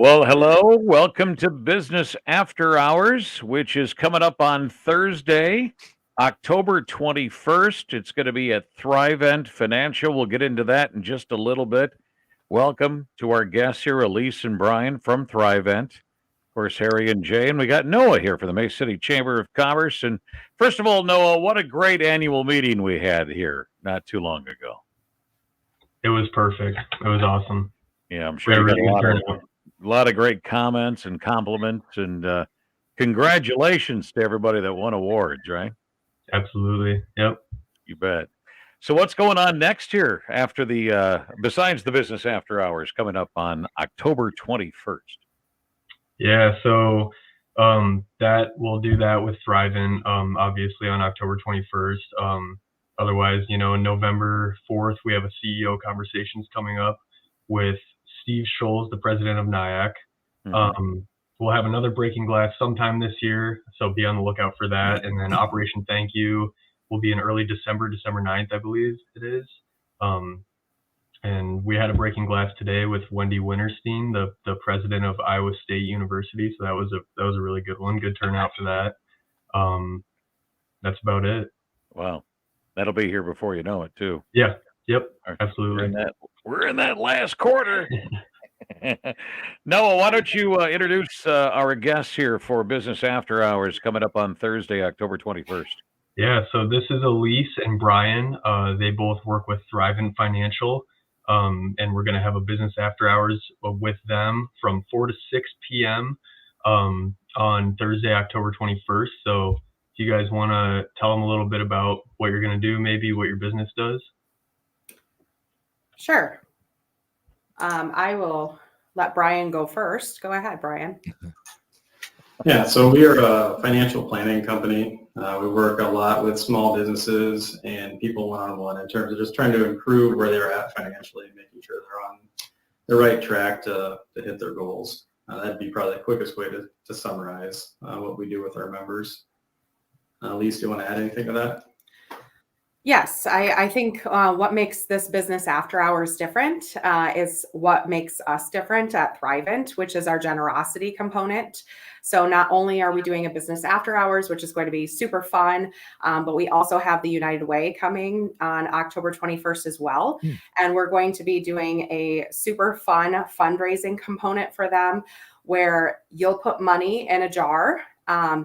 Well, hello. Welcome to Business After Hours, which is coming up on Thursday, October 21st. It's going to be at Thrivent Financial. We'll get into that in just a little bit. Welcome to our guests here, Elise and Brian from Thrivent. Of course, Harry and Jay. And we got Noah here from the Mesa City Chamber of Commerce. And first of all, Noah, what a great annual meeting we had here not too long ago. It was perfect. It was awesome. Yeah, I'm sure you got a lot of great comments and compliments, and congratulations to everybody that won awards, right? Absolutely. Yep. You bet. So what's going on next year after besides the Business After Hours coming up on October 21st? Yeah, so that we'll do that with Thrivent, obviously on October 21st. Otherwise, on November 4th, we have a CEO conversations coming up with Steve Scholes, the president of NIAC. We'll have another Breaking Glass sometime this year, so be on the lookout for that. And then Operation Thank You will be in early December 9th, I believe it is. And we had a Breaking Glass today with Wendy Winterstein, the president of Iowa State University. So that was a really good one. Good turnout for that. That's about it. Wow. That'll be here before you know it, too. Yeah. Yep. Absolutely. We're in that last quarter. Noah, why don't you introduce our guests here for Business After Hours coming up on Thursday, October 21st? Yeah, so this is Elise and Brian. They both work with Thrivent Financial, and we're going to have a Business After Hours with them from 4 to 6 p.m. On Thursday, October 21st. So if you guys want to tell them a little bit about what you're going to do, maybe what your business does. Sure. I will let Brian go first. Go ahead, Brian. Yeah, so we are a financial planning company. We work a lot with small businesses and people one-on-one in terms of just trying to improve where they're at financially and making sure they're on the right track to hit their goals. That'd be probably the quickest way to summarize what we do with our members. Elise, do you want to add anything to that? Yes, I think what makes this Business After Hours different is what makes us different at Thrivent, which is our generosity component. So not only are we doing a Business After Hours, which is going to be super fun, but we also have the United Way coming on October 21st as well. And we're going to be doing a super fun fundraising component for them where you'll put money in a jar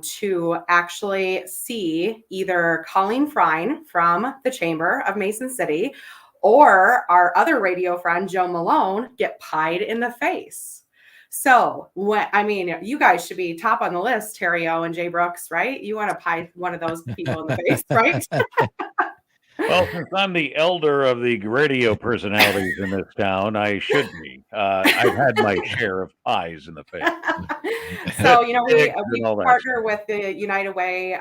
to actually see either Colleen Frine from the Chamber of Mason City or our other radio friend, Joe Malone, get pied in the face. So, you guys should be top on the list, Terry O and Jay Brooks, right? You want to pie one of those people in the face, right? Well, since I'm the elder of the radio personalities in this town, I should be. I've had my share of pies in the face. So, we partner with the United Way.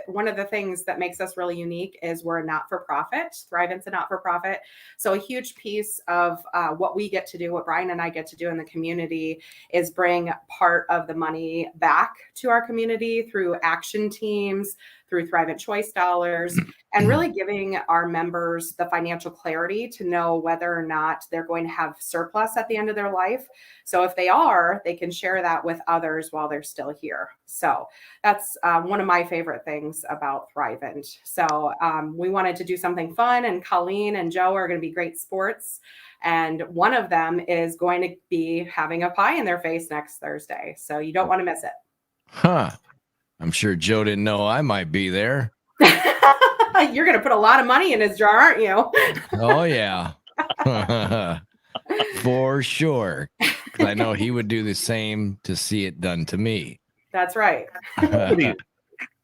One of the things that makes us really unique is we're a not-for-profit. Thrivent's a not-for-profit. So a huge piece of what we get to do, what Brian and I get to do in the community is bring part of the money back to our community through action teams, through Thrivent Choice Dollars, and really giving our members the financial clarity to know whether or not they're going to have surplus at the end of their life. So if they are, they can share that with others while they're still here. So that's one of my favorite things about Thrivent. So we wanted to do something fun, and Colleen and Joe are going to be great sports. And one of them is going to be having a pie in their face next Thursday. So you don't want to miss it. Huh. I'm sure Joe didn't know I might be there. You're going to put a lot of money in his jar, aren't you? Oh, yeah. For sure. I know he would do the same to see it done to me. That's right.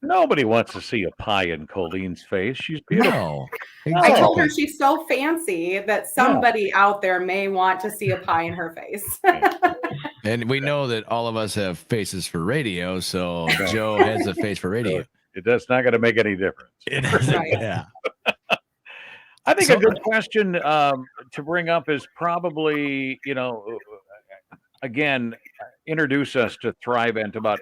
Nobody wants to see a pie in Colleen's face. She's beautiful. No, exactly. I told her she's so fancy that somebody out there may want to see a pie in her face. And we know that all of us have faces for radio, so Joe has a face for radio. That's not going to make any difference. Right. Yeah. I think a good question to bring up is probably, again, introduce us to Thrivent about,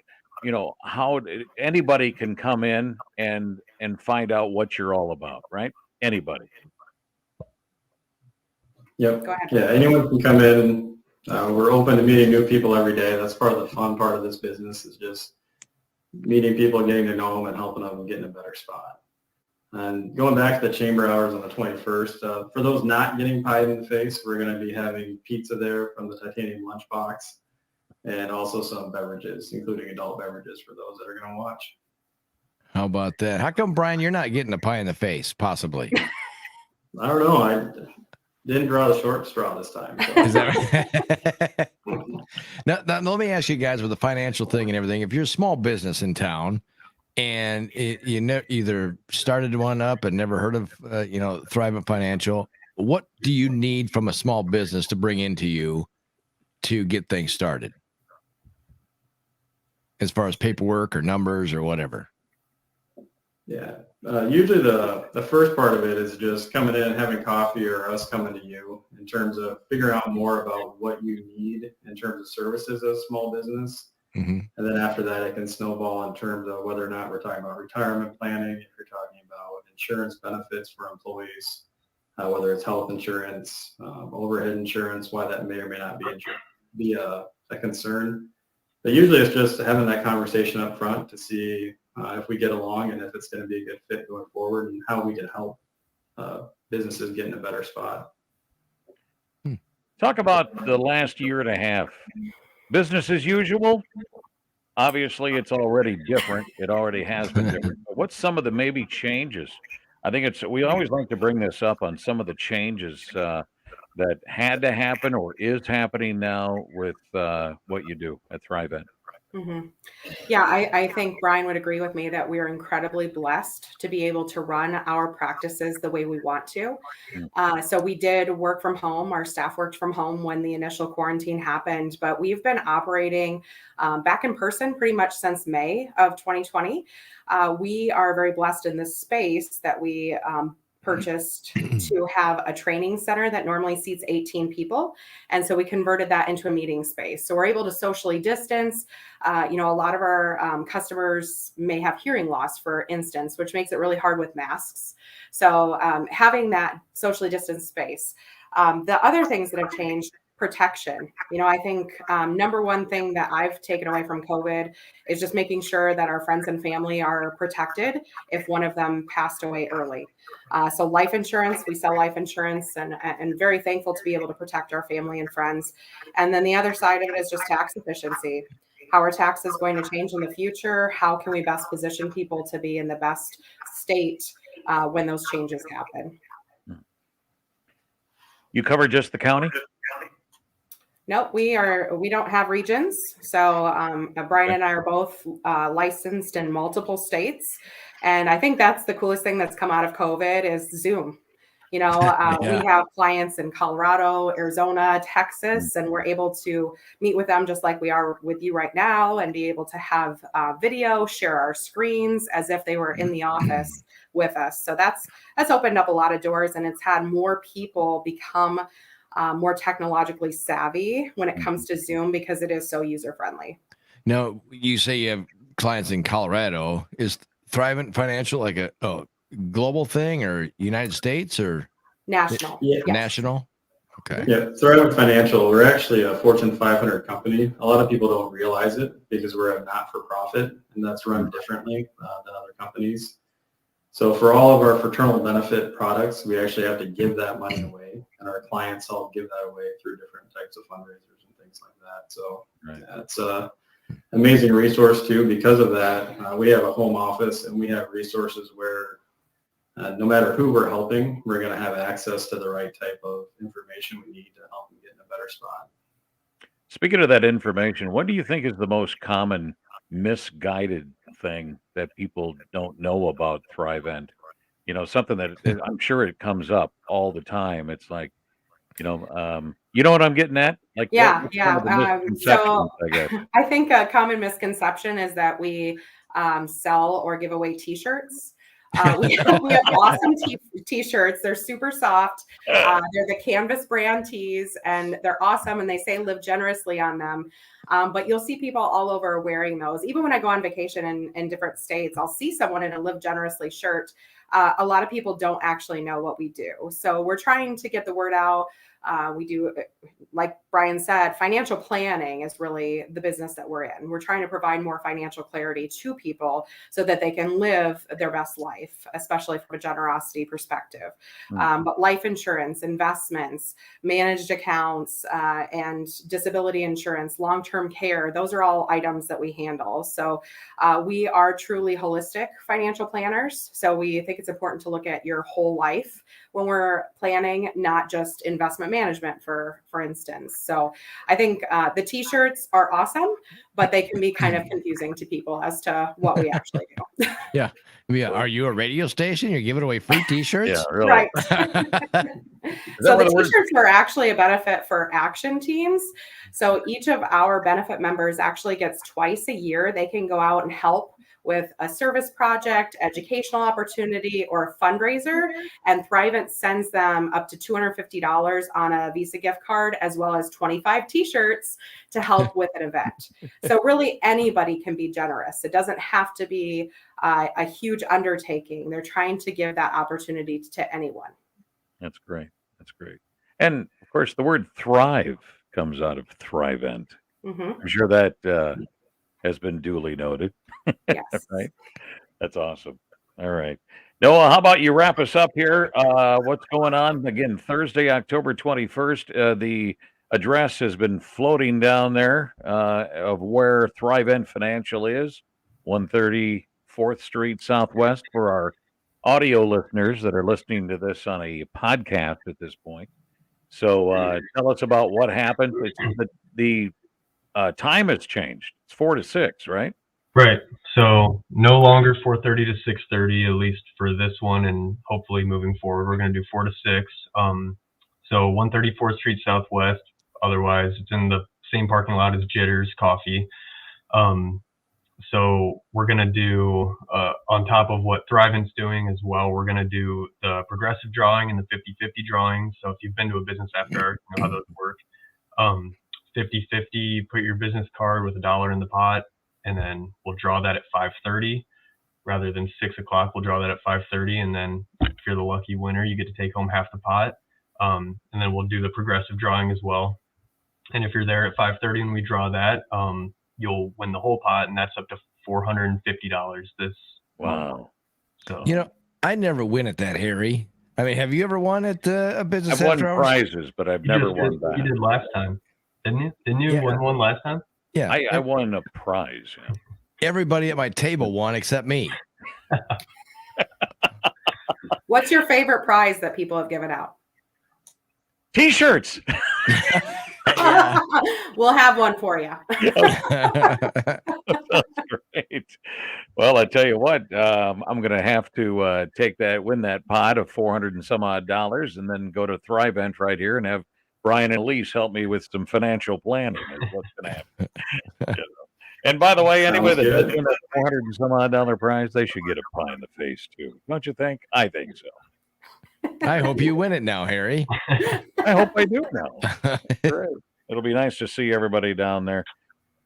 how anybody can come in and find out what you're all about, right? Anybody. Yep. Yeah, anyone can come in We're open to meeting new people every day. That's part of the fun part of this business, is just meeting people, getting to know them, and helping them get in a better spot. And going back to the chamber hours on the 21st, for those not getting pied in the face, we're going to be having pizza there from the titanium lunchbox, and also some beverages, including adult beverages for those that are going to watch. How about that? How come, Brian, you're not getting a pie in the face, possibly? I don't know. I didn't draw the short straw this time. So. Is that now, let me ask you guys, with the financial thing and everything, if you're a small business in town and you either started one up and never heard of Thrivent Financial, what do you need from a small business to bring into you to get things started, as far as paperwork or numbers or whatever? Yeah, usually the first part of it is just coming in, having coffee, or us coming to you in terms of figuring out more about what you need in terms of services as a small business. Mm-hmm. And then after that, it can snowball in terms of whether or not we're talking about retirement planning, if you're talking about insurance benefits for employees, whether it's health insurance, overhead insurance, why that may or may not be a concern. But usually it's just having that conversation up front to see if we get along and if it's going to be a good fit going forward, and how we can help businesses get in a better spot. Talk about the last year and a half. Business as usual. Obviously, it's already different. It already has been different. But what's some of the maybe changes? I think we always like to bring this up on some of the changes that had to happen or is happening now with what you do at Thrivent. Mm-hmm. Yeah, I think Brian would agree with me that we are incredibly blessed to be able to run our practices the way we want to. So we did work from home. Our staff worked from home when the initial quarantine happened, but we've been operating back in person pretty much since May of 2020. We are very blessed in this space that we purchased to have a training center that normally seats 18 people. And so we converted that into a meeting space. So we're able to socially distance. A lot of our customers may have hearing loss, for instance, which makes it really hard with masks. So having that socially distanced space. The other things that have changed, protection. I think number one thing that I've taken away from COVID is just making sure that our friends and family are protected if one of them passed away early. So life insurance, we sell life insurance, and very thankful to be able to protect our family and friends. And then the other side of it is just tax efficiency. How are taxes going to change in the future? How can we best position people to be in the best state when those changes happen? You cover just the county? Nope, we don't have regions. So Brian and I are both licensed in multiple states. And I think that's the coolest thing that's come out of COVID is Zoom. We have clients in Colorado, Arizona, Texas, and we're able to meet with them just like we are with you right now, and be able to have video, share our screens as if they were in the office with us. So that's opened up a lot of doors, and it's had more people become more technologically savvy when it comes to Zoom, because it is so user-friendly. Now, you say you have clients in Colorado. Is Thrivent Financial like a global thing, or United States, or national? Yeah. Yes. National? Okay. Yeah, Thrivent Financial, we're actually a Fortune 500 company. A lot of people don't realize it because we're a not-for-profit, and that's run differently than other companies. So for all of our fraternal benefit products, we actually have to give that money away, and our clients all give that away through different types of fundraisers and things like that. So it's an amazing resource too. Because of that, we have a home office, and we have resources where no matter who we're helping, we're going to have access to the right type of information we need to help them get in a better spot. Speaking of that information, what do you think is the most common misguided thing that people don't know about Thrivent? Something that I'm sure it comes up all the time. It's like, you know what I'm getting at? Like, Yeah. So I guess. I think a common misconception is that we sell or give away T-shirts. We have awesome T-shirts. They're super soft. They're the Canvas brand tees, and they're awesome, and they say live generously on them. But you'll see people all over wearing those. Even when I go on vacation in different states, I'll see someone in a live generously shirt. A lot of people don't actually know what we do. So we're trying to get the word out We do, like Brian said, financial planning is really the business that we're in. We're trying to provide more financial clarity to people so that they can live their best life, especially from a generosity perspective. But life insurance, investments, managed accounts, and disability insurance, long-term care, those are all items that we handle. So we are truly holistic financial planners. So we think it's important to look at your whole life when we're planning, not just investment management, for instance. So I think the t-shirts are awesome, but they can be kind of confusing to people as to what we actually do. Yeah. Are you a radio station? You're giving away free t-shirts? Yeah, really. Right. So the t-shirts are actually a benefit for action teams. So each of our benefit members actually gets twice a year. They can go out and help with a service project, educational opportunity, or a fundraiser. And Thrivent sends them up to $250 on a Visa gift card, as well as 25 t-shirts to help with an event. So really anybody can be generous. It doesn't have to be a huge undertaking. They're trying to give that opportunity to anyone. That's great. That's great. And of course, the word thrive comes out of Thrivent. I'm sure that has been duly noted. Yes. Right. That's awesome. All right. Noah, how about you wrap us up here? What's going on? Again, Thursday, October 21st. The address has been floating down there of where Thrivent Financial is, 130 4th Street Southwest for our audio listeners that are listening to this on a podcast at this point. So tell us about what happened. The time has changed. It's 4 to 6, right? Right. So no longer 4:30 to 6:30, at least for this one, and hopefully moving forward, we're going to do 4 to 6. So 134th Street Southwest. Otherwise, it's in the same parking lot as Jitters Coffee. So we're going to do, on top of what Thrivent's doing as well, we're going to do the progressive drawing and the 50-50 drawing. So if you've been to a business after hours, you know how those work. 50-50, put your business card with $1 in the pot, and then we'll draw that at 5:30 rather than 6 o'clock. We'll draw that at 5:30, and then if you're the lucky winner, you get to take home half the pot. And then we'll do the progressive drawing as well. And if you're there at 5:30 and we draw that, you'll win the whole pot, and that's up to $450 this month. So, you know, I never win at that, Harry. I mean, have you ever won at a business I've won after hours? prizes, but I've never won that. You did last time, didn't you? Didn't you win one last time? Yeah, I won a prize. Yeah. Everybody at my table won except me. What's your favorite prize that people have given out? T-shirts. We'll have one for you. That's great. Well, I tell you what, I'm going to have to win that pot of $400 and some odd, and then go to Thrivent right here and have Brian and Elise help me with some financial planning. Is what's going to happen. You know. And by the way, anyway, that does win that $400 and some odd prize, they should get a pie in the face too. Don't you think? I think so. I hope you win it now, Harry. I hope I do now. Great. It'll be nice to see everybody down there.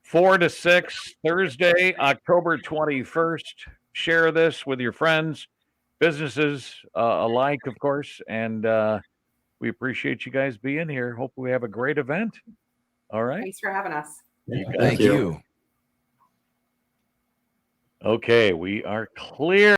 4 to 6, Thursday, October 21st. Share this with your friends, businesses alike, of course. And we appreciate you guys being here. Hope we have a great event. All right. Thanks for having us. Thank you. Okay, we are clear.